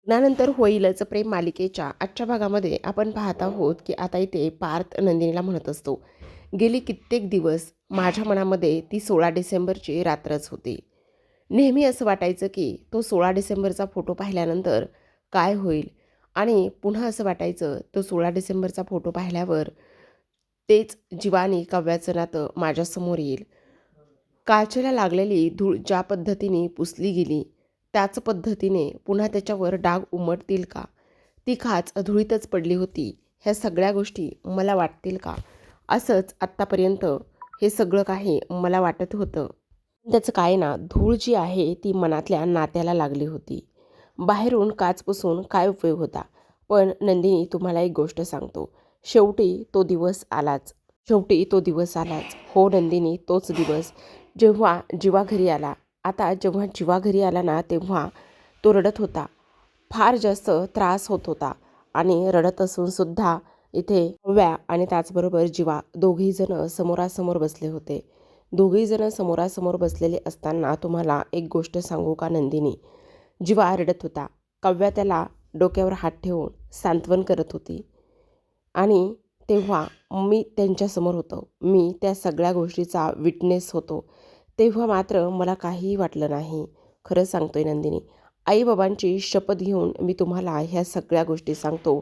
लग्नानंतर होईलच प्रेम मालिकेच्या आजच्या भागामध्ये आपण पाहत आहोत की आता इथे पार्थ नंदिनीला म्हणत असतो, गेली कित्येक दिवस माझ्या मनामध्ये ती 16 डिसेंबरची रात्रच होती. नेहमी असं वाटायचं की तो 16 डिसेंबरचा फोटो पाहिल्यानंतर काय होईल, आणि पुन्हा असं वाटायचं तो 16 डिसेंबरचा फोटो पाहिल्यावर तेच जीवानी काव्याचं नातं माझ्यासमोर येईल. काचेला लागलेली धूळ ज्या पद्धतीने पुसली गेली, त्याच पद्धतीने पुन्हा त्याच्यावर डाग उमटतील का? ती खाच धुळीतच पडली होती. ह्या सगळ्या गोष्टी मला वाटतील का? असंच आत्तापर्यंत हे सगळं काही मला वाटत होतं. त्याचं काय ना, धूळ जी आहे ती मनातल्या नात्याला लागली होती. बाहेरून काच पुसून काय उपयोग होता? पण नंदिनी, तुम्हाला एक गोष्ट सांगतो, शेवटी तो दिवस आलाच. शेवटी तो दिवस आलाच. हो नंदिनी, तोच दिवस जेव्हा जीवा घरी आला. आता जेव्हा जीवा घरी आला ना, तेव्हा तो रडत होता. फार जास्त त्रास होत होता आणि रडत असून सुद्धा इथे व्या आणि त्याचबरोबर जीवा दोघेहीजण समोरासमोर बसले होते. दोघेहीजण समोरासमोर बसलेले असताना तुम्हाला एक गोष्ट सांगू का नंदिनी? जीवा रडत होता. काव्या त्याला डोक्यावर हात ठेवून सांत्वन करत होती. आणि तेव्हा मी त्यांच्यासमोर होतो. मी त्या सगळ्या गोष्टीचा विटनेस होतो. तेव्हा मात्र मला काहीही वाटलं नाही. खरं सांगतोय नंदिनी, आईबाबांची शपथ घेऊन मी तुम्हाला ह्या सगळ्या गोष्टी सांगतो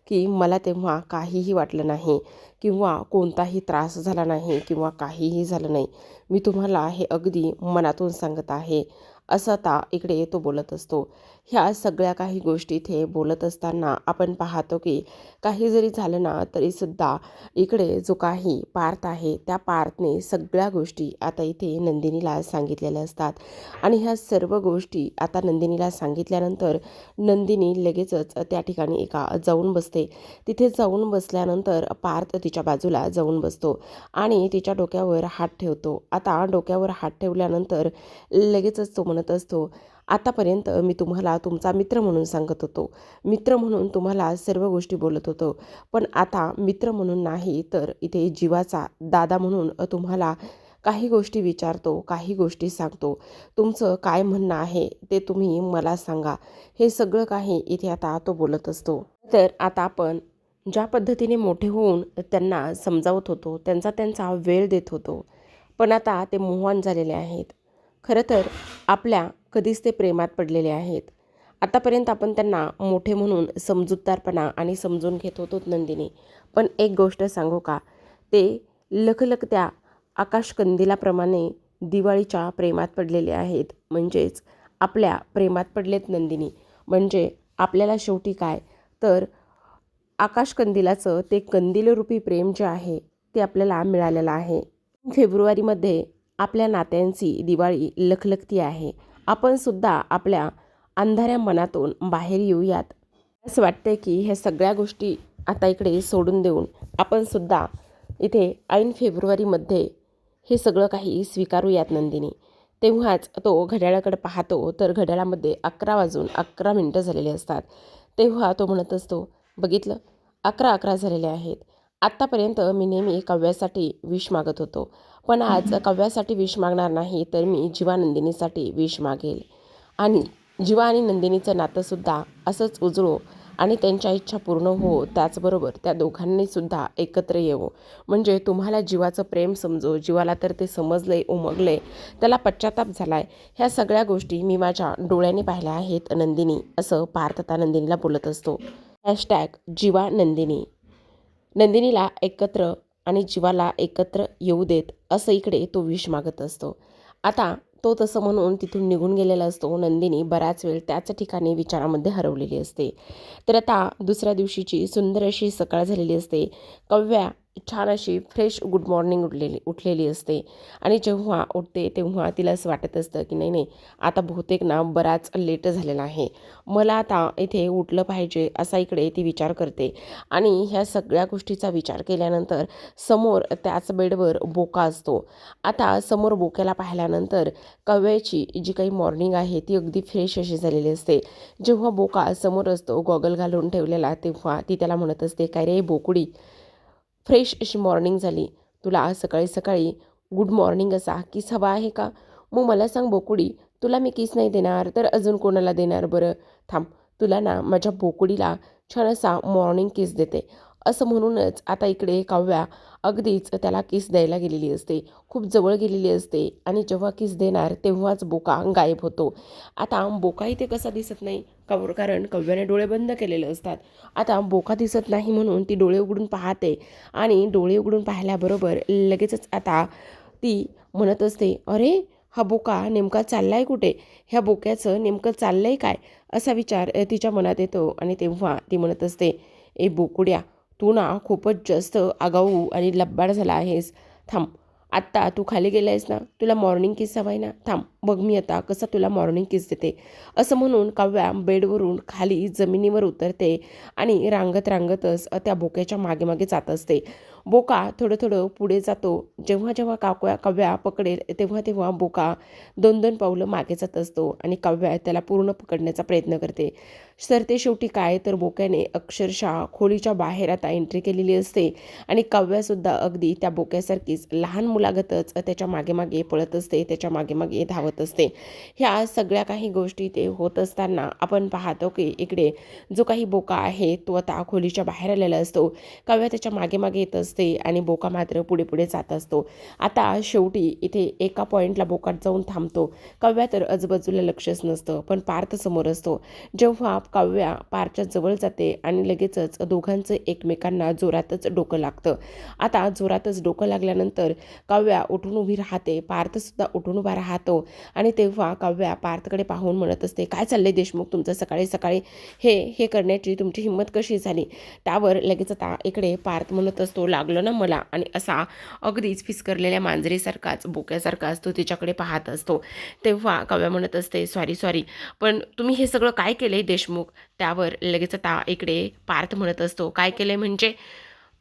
की मला तेव्हा काहीही वाटलं नाही किंवा कोणताही त्रास झाला नाही किंवा काहीही झालं नाही. मी तुम्हाला हे अगदी मनातून सांगत आहे. असं आता इकडे तो बोलत असतो. ह्या सगळ्या काही गोष्टी इथे बोलत असताना आपण पाहतो की काही जरी झालं ना तरीसुद्धा इकडे जो काही पार्थ आहे त्या पार्थने सगळ्या गोष्टी आता इथे नंदिनीला सांगितलेल्या असतात. आणि ह्या सर्व गोष्टी आता नंदिनीला सांगितल्यानंतर नंदिनी लगेचच त्या ठिकाणी जाऊन बसते. तिथे जाऊन बसल्यानंतर पार्थ तिच्या बाजूला जाऊन बसतो आणि तिच्या डोक्यावर हात ठेवतो. आता डोक्यावर हात ठेवल्यानंतर लगेचच तो म्हणत असतो, आतापर्यंत मी तुम्हाला तुमचा मित्र म्हणून सांगत होतो, मित्र म्हणून तुम्हाला सर्व गोष्टी बोलत होतो, पण आता मित्र म्हणून नाही तर इथे जीवाचा दादा म्हणून तुम्हाला काही गोष्टी विचारतो, काही गोष्टी सांगतो. तुमचं काय म्हणणं आहे ते तुम्ही मला सांगा. हे सगळं काही इथे आता तो बोलत असतो. तर आता आपण ज्या पद्धतीने मोठे होऊन त्यांना समजावत होतो, त्यांचा वेळ देत होतो, पण आता ते मोहान झालेले आहेत. खरं तर आपल्या कधीच ते प्रेमात पडलेले आहेत. आतापर्यंत आपण त्यांना मोठे म्हणून समजूतदारपणा आणि समजून घेत होतो नंदिनी. पण एक गोष्ट सांगू का, ते लखलखत्या आकाशकंदिलाप्रमाणे दिवाळीच्या प्रेमात पडलेले आहेत. म्हणजेच आपल्या प्रेमात पडलेत नंदिनी. म्हणजे आपल्याला शेवटी काय तर आकाशकंदिलाचं ते कंदिलरूपी प्रेम जे आहे ते आपल्याला मिळालेलं आहे. फेब्रुवारीमध्ये आपल्या नात्यांची दिवाळी लखलखती आहे. आपण सुद्धा आपल्या अंधाऱ्या मनातून बाहेर येऊयात. असं वाटतंय की ह्या सगळ्या गोष्टी आता इकडे सोडून देऊन आपण सुद्धा इथे ऐन फेब्रुवारीमध्ये हे सगळं काही स्वीकारूयात नंदिनी. तेव्हाच तो घड्याळाकडे पाहतो तर घड्याळामध्ये 11 वाजून 11 मिनिटं झालेले असतात. तेव्हा तो म्हणत असतो, बघितलं, 11 झालेले आहेत. आत्तापर्यंत मी नेहमी काव्यासाठी विष मागत होतो, पण आज काव्यासाठी विष मागणार नाही तर मी जीवानंदिनीसाठी विष मागेल. आणि जीवा आणि नंदिनीचं नातंसुद्धा असंच उजळो आणि त्यांच्या इच्छा पूर्ण हो. त्याचबरोबर त्या दोघांनीसुद्धा एकत्र येवो. म्हणजे तुम्हाला जीवाचं प्रेम समजो. जीवाला तर ते समजले, उमगले, त्याला पश्चाताप झाला आहे. ह्या सगळ्या गोष्टी मी माझ्या डोळ्याने पाहिल्या आहेत नंदिनी, असं पार्थ आता नंदिनीला बोलत असतो. #जीवा नंदिनी. नंदिनीला एकत्र आणि जीवाला एकत्र येऊ देत, असं इकडे तो विष मागत असतो. आता तो तसं म्हणून तिथून निघून गेलेला असतो. नंदिनी बराच वेळ त्याच ठिकाणी विचारामध्ये हरवलेली असते. तर आता दुसऱ्या दिवशीची सुंदर अशी सकाळ झालेली असते. काव्या छान अशी फ्रेश गुड मॉर्निंग उठलेली असते आणि जेव्हा उठते तेव्हा तिला असं वाटत असतं की नाही नाही, आता बहुतेक ना बराच लेट झालेला आहे, मला आता इथे उठलं पाहिजे, असा इकडे ती विचार करते. आणि ह्या सगळ्या गोष्टीचा विचार केल्यानंतर समोर त्याच बेडवर बोका असतो. आता समोर बोक्याला पाहिल्यानंतर काव्याची जी काही मॉर्निंग आहे ती अगदी फ्रेश अशी झालेली असते. जेव्हा बोका समोर असतो गॉगल घालून ठेवलेला, तेव्हा ती त्याला म्हणत असते, काय रे बोकुडी, फ्रेश अशी मॉर्निंग झाली, तुला आज सकाळी सकाळी गुड मॉर्निंग असा किस हवा आहे का? मग मला सांग बोकुडी, तुला मी किस नाही देणार तर अजून कोणाला देणार बरं? थांब, तुला ना माझ्या बोकडीला छान असा मॉर्निंग किस देते. असं म्हणूनच आता इकडे काव्या अगदीच त्याला किस द्यायला गेलेली असते. खूप जवळ गेलेली असते आणि जेव्हा किस देणार तेव्हाच बोका गायब होतो. आता बोका इथे कसा दिसत नाही कारण काव्याने डोळे बंद केलेले असतात. आता बोका दिसत नाही म्हणून ती डोळे उघडून पाहते आणि डोळे उघडून पाहिल्याबरोबर लगेचच आता ती म्हणत असते, अरे हा बोका नेमका चाललाय कुठे? ह्या बोक्याचं नेमकं चाललंय काय? असा विचार तिच्या मनात येतो आणि तेव्हा ती म्हणत असते, ए बोकुड्या, तू ना खूपच जास्त आगाऊ आणि लबाड झाला आहेस. थांब, आत्ता तू खाली गेला आहेस ना, तुला मॉर्निंग किस हवाय ना, थांब बघ मी आता कसा तुला मॉर्निंग किस देते. असं म्हणून काव्या बेडवरून खाली जमिनीवर उतरते आणि रांगत रांगतच त्या बोक्याच्या मागे मागे जात असते. बोका थोडं थोडं पुढे जातो. जेव्हा जेव्हा काव्या पकडेल तेव्हा तेव्हा बोका 2-2 पावलं मागे जात असतो आणि काव्या त्याला पूर्ण पकडण्याचा प्रयत्न करते. ते शेवटी काय तर बोक्याने अक्षरशः खोलीच्या बाहेर आता एंट्री केलेली असते आणि काव्यासुद्धा अगदी त्या बोक्यासारखीच लहान मुलागतच त्याच्या मागे मागे पळत असते, त्याच्या मागे मागे धावत असते. ह्या सगळ्या काही गोष्टी ते होत असताना आपण पाहतो की इकडे जो काही बोका आहे तो आता खोलीच्या बाहेर आलेला असतो. काव्या त्याच्या मागे मागे येत असते आणि बोका मात्र पुढे पुढे जात असतो. आता शेवटी इथे एका पॉईंटला बोकाट जाऊन थांबतो. काव्या तर आजूबाजूला लक्षच नसतं, पण पार्थ समोर असतो. जेव्हा काव्या पारच्या जवळ जाते आणि लगेचच दोघांचं एकमेकांना जोरातच डोकं लागतं. आता जोरातच डोकं लागल्यानंतर काव्या उठून उभी राहते, पार्थसुद्धा उठून उभा राहतो आणि तेव्हा काव्या पार्थकडे पाहून म्हणत असते, काय चाललंय देशमुख तुमचं सकाळी सकाळी हे हे करण्याची तुमची हिंमत कशी झाली? त्यावर लगेच आता इकडे पार्थ म्हणत असतो, लागलं ना मला, आणि असा अगदीच फिसकरलेल्या मांजरीसारखाच बोक्यासारखाच तो तिच्याकडे पाहत असतो. तेव्हा काव्या म्हणत असते, सॉरी सॉरी, पण तुम्ही हे सगळं काय केलंय देशमुख? त्यावर लगेच आता इकडे पार्थ म्हणत असतो, काय केलंय म्हणजे?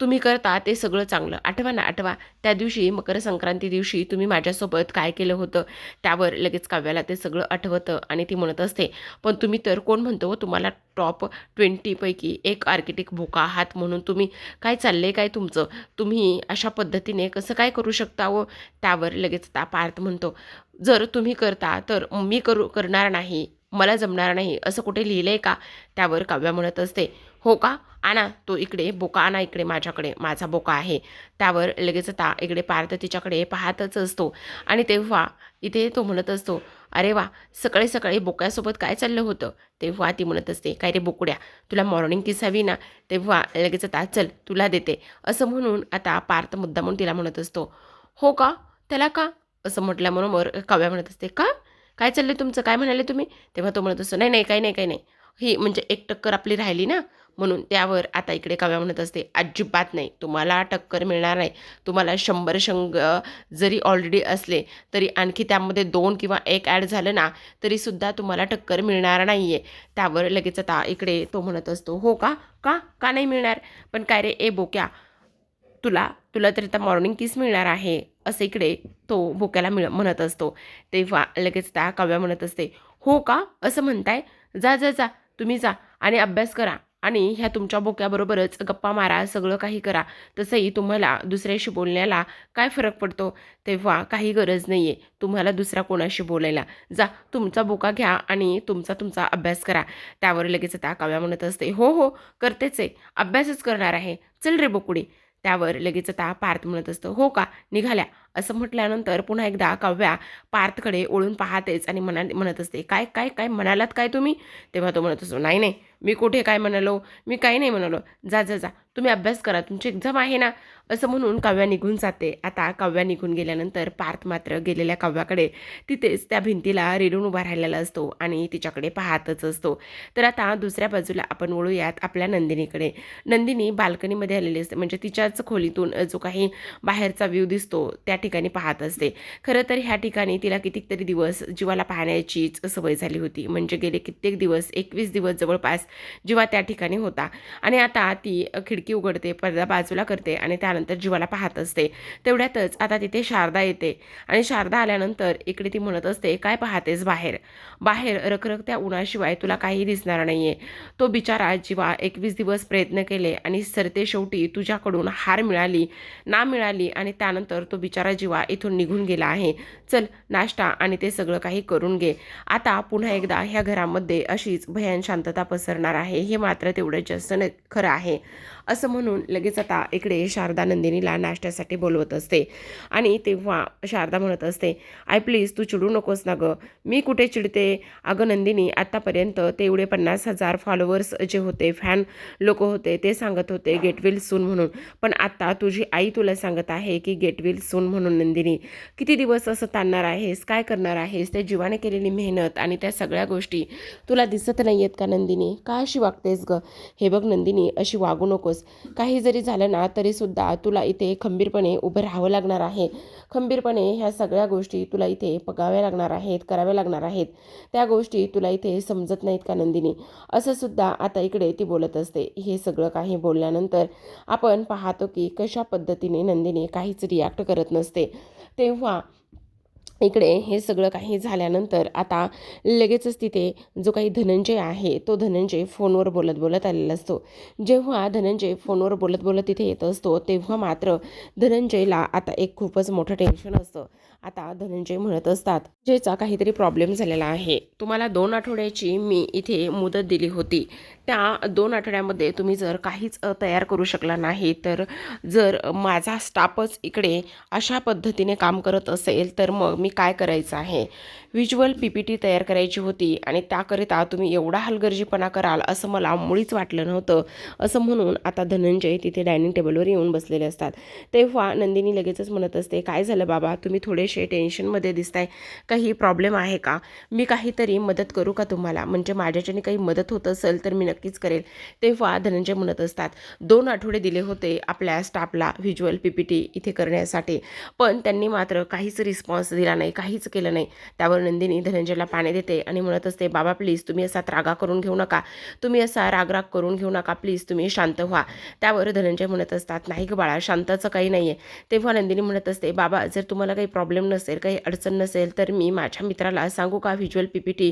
तुम्ही करता ते सगळं चांगलं, आठवा ना आठवा, त्या दिवशी मकर संक्रांती दिवशी तुम्ही माझ्यासोबत काय केलं होतं? त्यावर लगेच काव्याला ते सगळं आठवतं आणि ती म्हणत असते, पण तुम्ही तर कोण म्हणतो तुम्हाला टॉप 20 पैकी एक आर्किटेक्ट बोका आहात म्हणून? तुम्ही काय चाललंय काय तुमचं? तुम्ही अशा पद्धतीने कसं काय करू शकता हो? त्यावर लगेच आता पार्थ म्हणतो, जर तुम्ही करता तर मी करणार नाही, मला जमणार नाही असं कुठे लिहिलंय का? त्यावर काव्या म्हणत असते, हो का? आणा तो इकडे बोका, आणा इकडे माझ्याकडे, माझा बोका आहे. त्यावर लगेच आता इकडे पार्थ तिच्याकडे पाहतच असतो आणि तेव्हा इथे तो म्हणत असतो, अरे वा, सकाळी सकाळी बोक्यासोबत काय चाललं होतं? तेव्हा ती म्हणत असते, काय रे बोकुड्या, तुला मॉर्निंग किस हवी ना? तेव्हा लगेच आता चल तुला देते. असं म्हणून आता पार्थ मुद्दामून तिला म्हणत असतो, हो का? त्याला का? असं म्हटल्याबरोबर काव्या म्हणत असते, का? काय चाललंय तुमचं, काय म्हणाले तुम्ही? तेव्हा तो म्हणत असतो, नाही नाही, काही नाही, काही नाही, ही म्हणजे एक टक्कर आपली राहिली ना म्हणून. त्यावर आता इकडे काव्या म्हणत असते, अजिबात नाही, तुम्हाला टक्कर मिळणार नाही. तुम्हाला 100 शंग जरी ऑलरेडी असले तरी आणखी त्यामध्ये 2 किंवा 1 ॲड झालं ना तरीसुद्धा तुम्हाला टक्कर मिळणार नाही आहे. त्यावर लगेच आता इकडे तो म्हणत असतो, हो का? का का नाही मिळणार? पण काय रे ए बोक्या, तुला तुला तर आता मॉर्निंग किस मिळणार आहे असं इकडे तो बोक्याला म्हणत असतो. तेव्हा लगेच त्या काव्या म्हणत असते, हो का? असं म्हणताय? जा जा जा, तुम्ही जा आणि अभ्यास करा आणि ह्या तुमच्या बोक्याबरोबरच गप्पा मारा, सगळं काही करा. तसंही तुम्हाला दुसऱ्याशी बोलण्याला काय फरक पडतो? तेव्हा काही गरज नाही आहे तुम्हाला दुसऱ्या कोणाशी बोलायला. जा, तुमचा बोका घ्या आणि तुमचा तुमचा अभ्यास करा. त्यावर लगेच त्या काव्या म्हणत असते, हो हो, करतेच आहे, अभ्यासच करणार आहे, चल रे बोकुडी. त्यावर लगेच आता पार्थ म्हणत असतो, हो का, निघाल्या? असं म्हटल्यानंतर पुन्हा एकदा काव्या पार्थकडे ओळून पाहतेच आणि म्हणत असते, काय काय काय म्हणालात काय तुम्ही? तेव्हा तो म्हणत असतो, नाही नाही, मी कुठे काय म्हणालो, मी काही नाही म्हणालो, जा जा जा, तुम्ही अभ्यास करा, तुमची एक्झाम आहे ना. असं म्हणून काव्या निघून जाते. आता काव्या निघून गेल्यानंतर पार्थ मात्र गेलेल्या काव्याकडे तिथेच त्या भिंतीला रेडून उभा राहिलेला असतो आणि तिच्याकडे पाहतच असतो. तर आता दुसऱ्या बाजूला आपण वळूयात आपल्या नंदिनीकडे. नंदिनी बाल्कनीमध्ये आलेली असते, म्हणजे तिच्याच खोलीतून जो काही बाहेरचा व्ह्यू दिसतो त्या ठिकाणी पाहत असते. खरं तर ह्या ठिकाणी तिला कितीतरी दिवस जीवाला पाहण्याचीच सवय झाली होती, म्हणजे गेले कित्येक दिवस 21 दिवस जवळपास जीवा त्या ठिकाणी होता आणि आता ती खिडकी उघडते, पडदा बाजूला करते आणि त्यानंतर जीवाला पाहत असते. तेवढ्यातच आता तिथे शारदा येते आणि शारदा आल्यानंतर इकडे ती म्हणत असते, काय पाहतेस बाहेर? बाहेर रखरखत्या उन्हाशिवाय तुला काही दिसणार नाहीये. तो बिचारा जीवा 21 दिवस प्रयत्न केले आणि सरते शेवटी तुझ्याकडून हार मिळाली ना मिळाली आणि त्यानंतर तो बिचारा जीवा इथून निघून गेला आहे. चल नाश्ता आणि ते सगळं काही करून घे. आता पुन्हा एकदा ह्या घरामध्ये अशीच भयान शांतता पसरणार आहे, हे मात्र तेवढं जास्त खरं आहे. असं म्हणून लगेच आता इकडे शारदा नंदिनीला नाश्त्यासाठी बोलवत असते आणि तेव्हा शारदा म्हणत असते, आय प्लीज तू चिडू नकोस ना गं. मी कुठे चिडते अगं नंदिनी. आत्तापर्यंत तेवढे 50,000 फॉलोअर्स जे होते, फॅन लोक होते, ते सांगत होते गेट विल सून म्हणून. पण आता तुझी आई तुला सांगत आहे की गेट विल सून म्हणून. नंदिनी किती दिवस असं ताणणार आहेस, काय करणार आहेस? त्या जीवाने केलेली मेहनत आणि त्या सगळ्या गोष्टी तुला दिसत नाही आहेत का नंदिनी? का अशी वागतेस ग? हे बघ नंदिनी, अशी वागू नकोस. काही जरी झालं ना तरी सुद्धा तुला इथे खंबीरपणे उभं राहावं लागणार आहे. खंबीरपणे ह्या सगळ्या गोष्टी तुला इथे बघाव्या लागणार आहेत, कराव्या लागणार आहेत. त्या गोष्टी तुला इथे समजत नाहीत का नंदिनी? असं सुद्धा आता इकडे ती बोलत असते. हे सगळं काही बोलल्यानंतर आपण पाहतो की कशा पद्धतीने नंदिनी काहीच रिॲक्ट करत नसते. तेव्हा इकडे हे सगळं काही झाल्यानंतर आता लगेचच तिथे जो काही धनंजय आहे, तो धनंजय फोनवर बोलत बोलत आलेला असतो. जेव्हा धनंजय फोनवर बोलत बोलत तिथे येत असतो तेव्हा मात्र धनंजयला आता एक खूपच मोठं टेन्शन असतं. आता धनंजय म्हणत असतात, जेचा काहीतरी प्रॉब्लेम झालेला आहे. तुम्हाला 2 आठवड्याची मी इथे मुदत दिली होती. त्या 2 आठवड्यामध्ये तुम्ही जर काहीच तयार करू शकला नाही, तर जर माझा स्टाफच इकडे अशा पद्धतीने काम करत असेल तर मग मी काय करायचं आहे? व्हिज्युअल PPT तयार करायची होती आणि त्याकरिता तुम्ही एवढा हलगर्जीपणा कराल असं मला मुळीच वाटलं नव्हतं. असं म्हणून आता धनंजय तिथे डायनिंग टेबलवर येऊन बसलेले असतात. तेव्हा नंदिनी लगेचच म्हणत असते, काय झालं बाबा, तुम्ही थोडेसे टेन्शनमध्ये दिसताय, काही प्रॉब्लेम आहे का? मी काहीतरी मदत करू का तुम्हाला? म्हणजे माझ्याच्याने काही मदत होत असेल तर मी नक्कीच करेल. तेव्हा धनंजय म्हणत असतात, 2 आठवडे दिले होते आपल्या स्टाफला व्हिज्युअल PPT इथे करण्यासाठी, पण त्यांनी मात्र काहीच रिस्पॉन्स दिला नाही, काहीच केलं नाही. त्यावर नंदिनी धनंजयला पाणी देते आणि म्हणत असते, बाबा प्लीज तुम्ही असा त्रागा करून घेऊ नका, तुम्ही असा रागराग करून घेऊ नका, प्लीज तुम्ही शांत व्हा. त्यावर धनंजय म्हणत असतात, नाही ग बाळा, शांताचं काही नाही आहे. तेव्हा नंदिनी म्हणत असते, बाबा जर तुम्हाला काही प्रॉब्लेम नसेल, काही अडचण नसेल तर मी माझ्या मित्राला सांगू का व्हिज्युअल PPT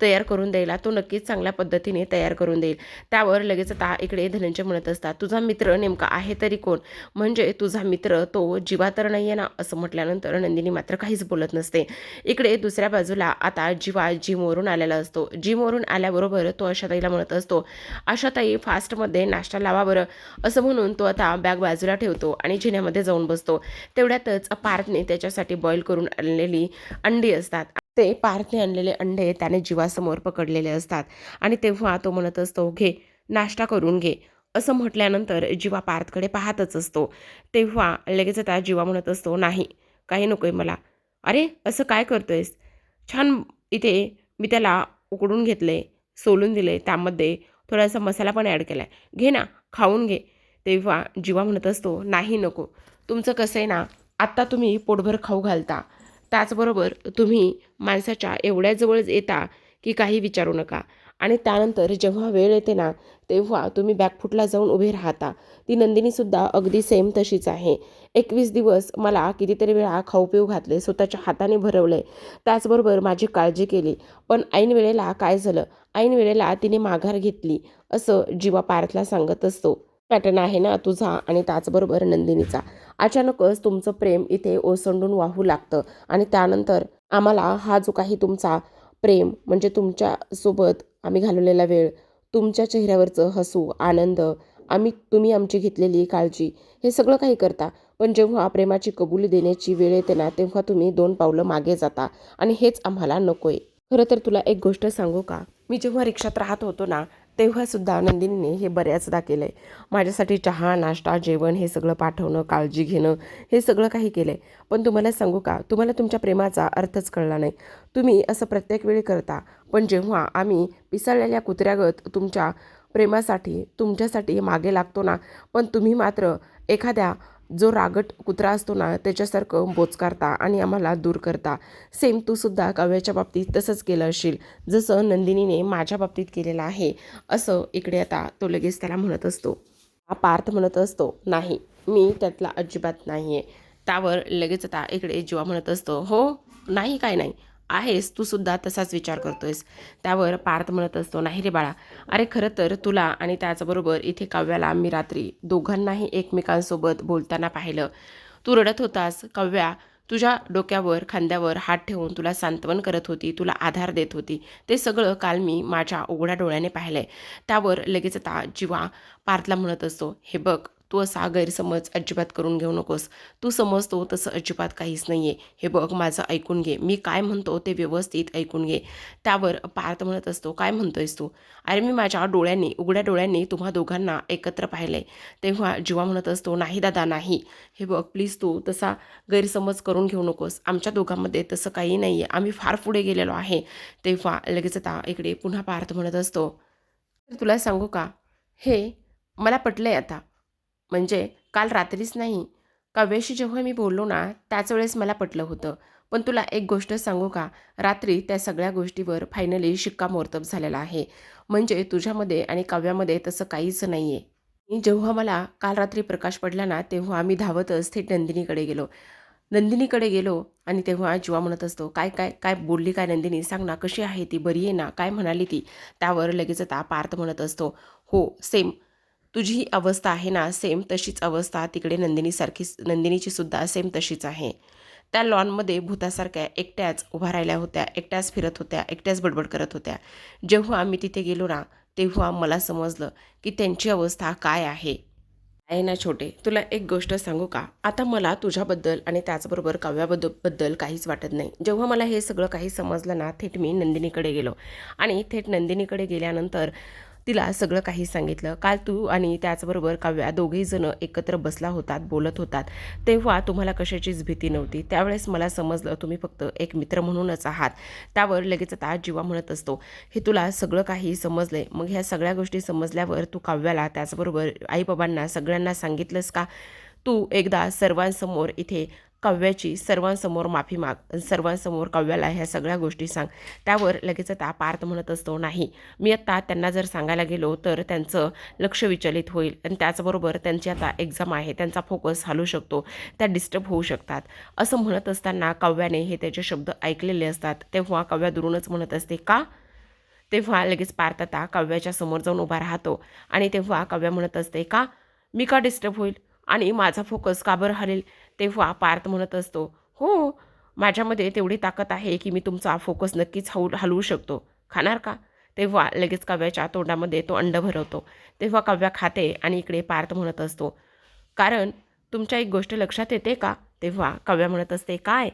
तयार करून द्यायला? तो नक्कीच चांगल्या पद्धतीने तयार करून देईल. त्यावर लगेच आता इकडे धनंजय म्हणत असतात, तुझा मित्र नेमका आहे तरी कोण? म्हणजे तुझा मित्र तो जीवा तर नाही आहे ना? असं म्हटल्यानंतर नंदिनी मात्र काहीच बोलत नसते. इकडे दुसऱ्या बाजूला आता जीवा जिमवरून आलेला असतो. जिमवरून आल्याबरोबर तो आशाताईला म्हणत असतो, आशाताई फास्टमध्ये नाश्ता लावा बरं. असं म्हणून तो आता बॅग बाजूला ठेवतो आणि जिन्यामध्ये जाऊन बसतो. तेवढ्यातच पार्थने त्याच्यासाठी बॉईल करून आणलेली अंडी असतात. ते पार्थने आणलेले अंडे त्याने जीवासमोर पकडलेले असतात आणि तेव्हा तो म्हणत असतो, घे नाश्ता करून घे. असं म्हटल्यानंतर जीवा पार्थकडे पाहतच असतो. तेव्हा लगेच आता जीवा म्हणत असतो, नाही काही नको आहे मला. अरे असं काय करतोयस? छान इथे मी त्याला उकडून घेतले, सोलून दिले, त्यामध्ये थोडासा मसाला पण ॲड केला आहे, घे ना खाऊन घे. तेव्हा जीवा म्हणत असतो, नाही नको. तुमचं कसं आहे ना, आत्ता तुम्ही पोटभर खाऊ घालता, त्याचबरोबर तुम्ही माणसाच्या एवढ्या जवळ येता की काही विचारू नका. आणि त्यानंतर जेव्हा वेळ येते ना तेव्हा तुम्ही बॅकफुटला जाऊन उभे राहता. ती नंदिनीसुद्धा अगदी सेम तशीच आहे. 21 दिवस मला कितीतरी वेळा खाऊ पिऊ घातले, स्वतःच्या हाताने भरवले, त्याचबरोबर माझी काळजी केली. पण ऐन वेळेला काय झालं? ऐन वेळेला तिने माघार घेतली. असं जीवा पार्थला सांगत असतो. पॅटर्न आहे ना तुझा आणि त्याचबरोबर नंदिनीचा. अचानकच तुमचं प्रेम इथे ओसंडून वाहू लागतं आणि त्यानंतर आम्हाला हा जो काही तुमचा प्रेम म्हणजे तुमच्यासोबत आम्ही घालवलेला वेळ, तुमच्या चेहऱ्यावरचं हसू, आनंद, तुम्ही आमची घेतलेली काळजी, हे सगळं काही करता. पण जेव्हा प्रेमाची कबुली देण्याची वेळ येते ना तेव्हा तुम्ही 2 पावलं मागे जाता आणि हेच आम्हाला नको आहे. खरं तर तुला एक गोष्ट सांगू का? मी जेव्हा रिक्षात राहत होतो ना तेव्हासुद्धा नंदिनीने हे बऱ्याचदा केलं आहे. माझ्यासाठी चहा, नाश्ता, जेवण हे सगळं पाठवणं, काळजी घेणं, हे सगळं काही केलं आहे. पण तुम्हाला सांगू का, तुम्हाला तुमच्या प्रेमाचा अर्थच कळला नाही. तुम्ही असं प्रत्येक वेळी करता, पण जेव्हा आम्ही पिसाळलेल्या कुत्र्यागत तुमच्या प्रेमासाठी, तुमच्यासाठी मागे लागतो ना, पण तुम्ही मात्र एखाद्या जो रागट कुत्रा असतो ना त्याच्यासारखं बोचकारता आणि आम्हाला दूर करता. सेम तू सुद्धा काव्याच्या बाबतीत तसंच केलं असशील, जसं नंदिनीने माझ्या बाबतीत केलेलं आहे. असं इकडे आता तो लगेच त्याला म्हणत असतो. हा पार्थ म्हणत असतो, नाही मी त्यातला अजिबात नाही आहे. त्यावर लगेच आता इकडे जीवा म्हणत असतो, हो नाही काय नाही आहेस, तू सुद्धा तसाच विचार करतोयस. त्यावर पार्थ म्हणत असतो, नाही रे बाळा, अरे खरं तर तुला आणि त्याचबरोबर इथे काव्याला मी रात्री दोघांनाही एकमेकांसोबत बोलताना पाहिलं. तू रडत होतास. काव्या तुझ्या डोक्यावर खांद्यावर हात ठेवून तुला सांत्वन करत होती, तुला आधार देत होती. ते सगळं काल मी माझ्या उघड्या डोळ्याने पाहिलंय. त्यावर लगेच आता जीवा पार्थला म्हणत असतो, हे बघ तू असा गैरसमज अजिबात करून घेऊ नकोस. तू समजतो तसं अजिबात काहीच नाही आहे. हे बघ माझं ऐकून घे. मी काय म्हणतो ते व्यवस्थित ऐकून घे. त्यावर पार्थ म्हणत असतो, काय म्हणतोयस तू? अरे मी माझ्या डोळ्यांनी उघड्या डोळ्यांनी तुम्हा दोघांना एकत्र पाहिलंय. तेव्हा जीवा म्हणत असतो, नाही दादा नाही. हे बघ प्लीज तू तसा गैरसमज करून घेऊ नकोस. आमच्या दोघांमध्ये तसं काही नाही आहे. आम्ही फार पुढे गेलेलो आहे. तेव्हा लगेच आता इकडे पुन्हा पार्थ म्हणत असतो, तर तुला सांगू का, हे मला पटलंय आता. म्हणजे काल रात्रीच नाही, काव्याशी जेव्हा मी बोललो ना त्याच वेळेस मला पटलं होतं. पण तुला एक गोष्ट सांगू का, रात्री त्या सगळ्या गोष्टीवर फायनली शिक्कामोर्तब झालेला आहे. म्हणजे तुझ्यामध्ये आणि काव्यामध्ये तसं काहीच नाही आहे. जेव्हा मला काल रात्री प्रकाश पडला ना तेव्हा आम्ही धावतच थेट नंदिनीकडे गेलो आणि तेव्हा जीवा म्हणत असतो, काय काय काय बोलली काय नंदिनी, सांग ना कशी आहे ती, बरी आहे ना, काय म्हणाली ती? त्यावर लगेच आता पार्थ म्हणत असतो, हो सेम तुझी ही अवस्था आहे ना सेम तशीच अवस्था तिकडे नंदिनीची सुद्धा सेम तशीच आहे. त्या लॉनमध्ये भूतासारख्या एकट्याच उभा राहिल्या होत्या, एकट्याच फिरत होत्या, एकट्याच बडबड करत होत्या. जेव्हा आम्ही तिथे गेलो ना तेव्हा मला समजलं की त्यांची अवस्था काय आहे. आहे ना छोटे, तुला एक गोष्ट सांगू का, आता मला तुझ्याबद्दल आणि त्याचबरोबर काव्याबद्दल काहीच वाटत नाही. जेव्हा मला हे सगळं काही समजलं ना थेट मी नंदिनीकडे गेलो आणि थेट नंदिनीकडे गेल्यानंतर तिला सगळं काही सांगितलं. काल तू आणि त्याचबरोबर काव्या दोघेही जण एकत्र बसला होतात, बोलत होतात, तेव्हा तुम्हाला कशाचीच भीती नव्हती. त्यावेळेस मला समजलं तुम्ही फक्त एक मित्र म्हणूनच आहात. त्यावर लगेच आता जीवा म्हणत असतो, हे तुला सगळं काही समजलंय, मग ह्या सगळ्या गोष्टी समजल्यावर तू काव्याला त्याचबरोबर आईबाबांना सगळ्यांना सांगितलंस का? तू एकदा सर्वांसमोर इथे काव्याची सर्वांसमोर माफी माग, सर्वांसमोर काव्याला ह्या सगळ्या गोष्टी सांग. त्यावर लगेच आता पार्थ म्हणत असतो, नाही मी आत्ता त्यांना जर सांगायला गेलो तर त्यांचं लक्ष विचलित होईल आणि त्याचबरोबर त्यांची आता एक्झाम आहे, त्यांचा फोकस हलू शकतो, त्या डिस्टर्ब होऊ शकतात. असं म्हणत असताना काव्याने हे त्याचे शब्द ऐकलेले असतात. तेव्हा काव्या दुरूनच म्हणत असते, का? तेव्हा लगेच पार्थ आता काव्याच्या समोर जाऊन उभा राहतो आणि तेव्हा काव्या म्हणत असते, का मी का डिस्टर्ब होईल आणि माझा फोकस का बरं हलेल? तेव्हा पार्थ म्हणत असतो, हो माझ्यामध्ये तेवढी ताकद आहे की मी तुमचा फोकस नक्कीच हलवू शकतो. खाणार का? तेव्हा लगेच काव्याच्या तोंडामध्ये तो अंड भरवतो. तेव्हा काव्या खाते आणि इकडे पार्थ म्हणत असतो, कारण तुमच्या एक गोष्ट लक्षात येते का? तेव्हा काव्या म्हणत असते, काय?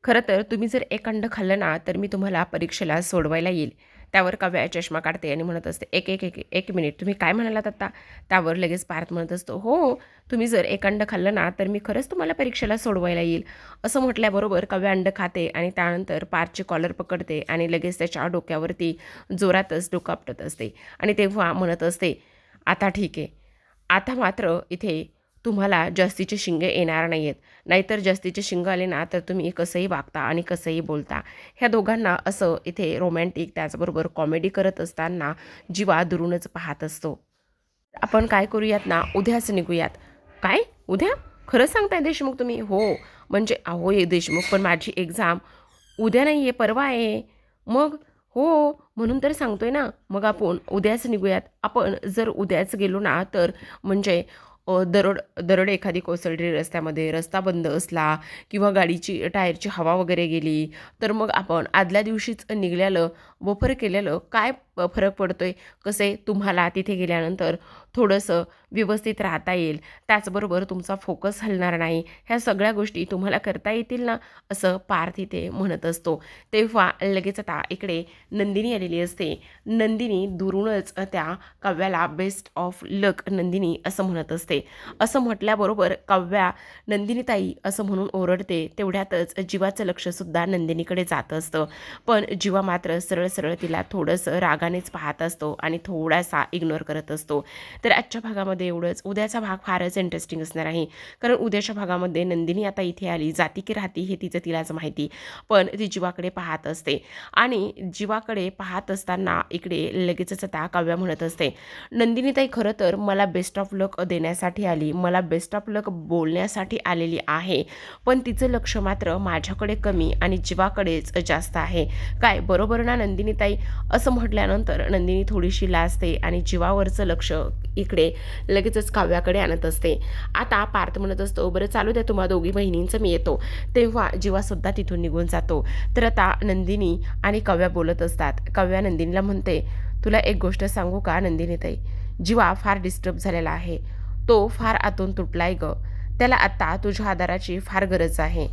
खरं तर तुम्ही जर एक अंड खाल्लं ना तर मी तुम्हाला परीक्षेला सोडवायला येईल. त्यावर काव्या चष्मा काढते आणि म्हणत असते, एक एक एक एक मिनिट, तुम्ही काय म्हणालात आत्ता? त्यावर लगेच पार्थ म्हणत असतो, हो तुम्ही जर एक अंड खाल्लं ना तर मी खरंच तुम्हाला परीक्षेला सोडवायला येईल. असं म्हटल्याबरोबर काव्या अंड खाते आणि त्यानंतर पार्थची कॉलर पकडते आणि लगेच त्याच्या डोक्यावरती जोरातच डोकं आपटत असते आणि तेव्हा म्हणत असते, आता ठीक आहे, आता मात्र इथे तुम्हाला जास्तीचे शिंगे येणार नाही आहेत. नाहीतर जास्तीचे शिंग आले ना तर तुम्ही कसंही वागता आणि कसंही बोलता. ह्या दोघांना असं इथे रोमॅन्टिक त्याचबरोबर कॉमेडी करत असताना जीवा दुरूनच पाहत असतो. आपण काय करूयात ना, उद्याच निघूयात. काय? उद्या? खरं सांगताय देशमुख तुम्ही? हो म्हणजे अहो ये देशमुख, पण माझी एक्झाम उद्या नाही आहे, परवा आहे. मग? हो म्हणून तर सांगतोय ना, मग आपण उद्याच निघूयात. आपण जर उद्याच गेलो ना तर म्हणजे दरड एखादी कोसळली रस्त्यामध्ये, रस्ता बंद असला किंवा गाडीची टायरची हवा वगैरे गेली तर मग आपण आदल्या दिवशीच निघालेलं वफर केलेलं काय फरक पडतोय? कसे तुम्हाला तिथे गेल्यानंतर थोडंसं व्यवस्थित राहता येईल, त्याचबरोबर तुमचा फोकस हलणार नाही, ह्या सगळ्या गोष्टी तुम्हाला करता येतील ना, असं पार्थ इथे म्हणत असतो. तेव्हा लगेच आता इकडे नंदिनी आलेली असते. नंदिनी दुरूनच त्या काव्याला बेस्ट ऑफ लक नंदिनी असं म्हणत असते. असं म्हटल्याबरोबर काव्या नंदिनीताई असं म्हणून ओरडते. तेवढ्यातच जीवाचं लक्षसुद्धा नंदिनीकडे जात असतं. पण जीवा मात्र सरळ सरळ तिला थोडंसं रागानेच पाहत असतो आणि थोडासा इग्नोर करत असतो. तर आजच्या भागामध्ये एवढंच. उद्याचा भाग फारच इंटरेस्टिंग असणार आहे, कारण उद्याच्या भागामध्ये नंदिनी आता इथे आली, जाती की राहती हे तिलाच माहिती, पण ती जीवाकडे पाहत असते आणि जीवाकडे पाहत असताना इकडे लगेचच आता काव्या म्हणत असते, नंदिनीताई खरं तर मला बेस्ट ऑफ लक देण्यासाठी आली, मला बेस्ट ऑफ लक बोलण्यासाठी आलेली आहे, पण तिचं लक्ष मात्र माझ्याकडे कमी आणि जीवाकडेच जास्त आहे. काय बरोबर ना नंदिनी? नंदिनीताई असं म्हटल्यानंतर नंदिनी थोडीशी लाजते आणि जीवावरचं लक्ष इकडे लगेचच काव्याकडे आणत असते. आता पार्थ म्हणत असतो, बरं चालू द्या तुम्हा दोघी बहिणींचं, मी येतो. तेव्हा जीवासुद्धा तिथून निघून जातो. तर आता नंदिनी आणि काव्या बोलत असतात. काव्या नंदिनीला म्हणते, तुला एक गोष्ट सांगू का नंदिनीताई, जीवा फार डिस्टर्ब झालेला आहे. तो फार आतून तुटलाय ग. त्याला आता तुझ्या आधाराची फार गरज आहे.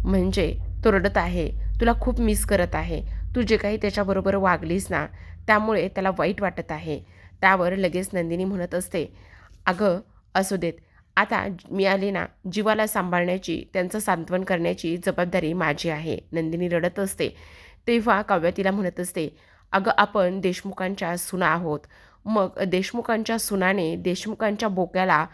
म्हणजे तो रडत आहे, तुला खूप मिस करत आहे. तू जे काही त्याच्याबरोबर वागलीस ना, त्यामुळे त्याला वाईट वाटत आहे. त्यावर लगेच नंदिनी म्हणत असते, अगं असू देत, आता मी आले ना, जीवाला सांभाळण्याची, त्यांचं सांत्वन करण्याची जबाबदारी माझी आहे. नंदिनी रडत असते. तेव्हा काव्या तिला म्हणत असते, अगं आपण देशमुखांच्या सुना आहोत. मग देशमुखांच्या सुनाने देशमुखांच्या बोक्याला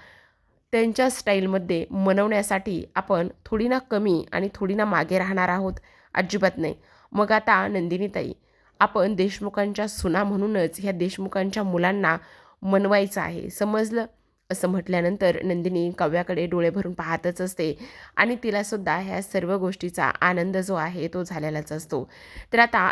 त्यांच्या स्टाईलमध्ये मनवण्यासाठी आपण थोडी ना कमी आणि थोडी ना मागे राहणार आहोत? अजिबात नाही. मग आता नंदिनीताई, आपण देशमुखांच्या सुना म्हणूनच ह्या देशमुखांच्या मुलांना मनवायचं आहे, समजलं? असं म्हटल्यानंतर नंदिनी काव्याकडे डोळे भरून पाहतच असते आणि तिलासुद्धा ह्या सर्व गोष्टीचा आनंद जो आहे तो झालेलाच असतो. तर आता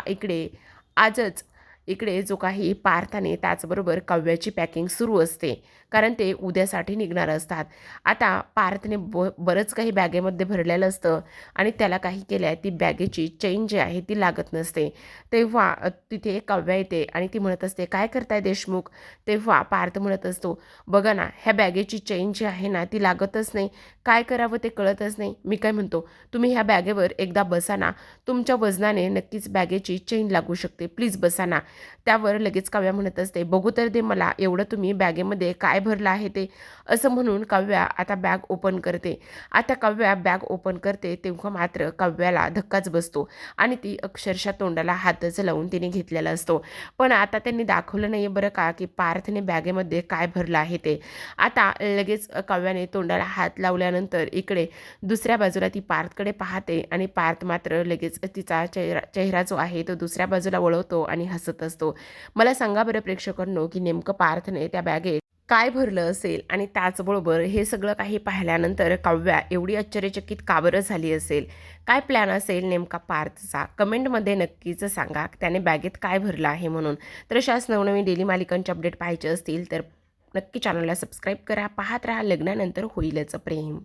इकडे जो काही पार्थ आणि त्याचबरोबर काव्याची पॅकिंग सुरू असते, कारण ते उद्यासाठी निघणार असतात. आता पार्थने बरंच काही बॅगेमध्ये भरलेलं असतं आणि त्याला काही केलं आहे, ती बॅगेची चेन जी आहे ती लागत नसते. तेव्हा तिथे काव्या येते आणि ती म्हणत असते, काय करताय देशमुख? तेव्हा पार्थ म्हणत असतो, बघा ना, ह्या बॅगेची चेन जी आहे ना ती लागतच नाही. काय करावं ते कळतच नाही. मी काय म्हणतो, तुम्ही ह्या बॅगेवर एकदा बसा ना, तुमच्या वजनाने नक्कीच बॅगेची चेन लागू शकते. प्लीज बसा ना. त्यावर लगेच काव्या म्हणत असते, बघू तर दे मला, एवढं तुम्ही बॅगेमध्ये काय भरलं आहे ते. असं म्हणून काव्या आता बॅग ओपन करते. आता काव्या बॅग ओपन करते तेव्हा मात्र काव्याला धक्काच बसतो आणि ती अक्षरशः तोंडाला हातच लावून तिने घेतलेला असतो. पण आता त्यांनी दाखवलं नाही बरं का, की पार्थने बॅगेमध्ये काय भरलं आहे ते. आता लगेच काव्याने तोंडाला हात लावल्यानंतर इकडे दुसऱ्या बाजूला ती पार्थकडे पाहते आणि पार्थ मात्र लगेच तिचा चेहरा जो आहे तो दुसऱ्या बाजूला वळवतो आणि हसत असतो. मला सांगा बरं प्रेक्षकांनो, की नेमकं पार्थने त्या बॅगेत काय भरलं असेल आणि त्याचबरोबर हे सगळं काही पाहिल्यानंतर काव्या एवढी आश्चर्यचकित का बरं झाली असेल? काय प्लॅन असेल नेमका पार्थचा? कमेंटमध्ये नक्कीच सांगा, त्याने बॅगेत काय भरलं आहे म्हणून. तर अशाच नवनवीन डेली मालिकांचे अपडेट पाहायचे असतील तर नक्की चॅनलला सबस्क्राईब करा. पाहत राहा लग्नानंतर होईलच प्रेम.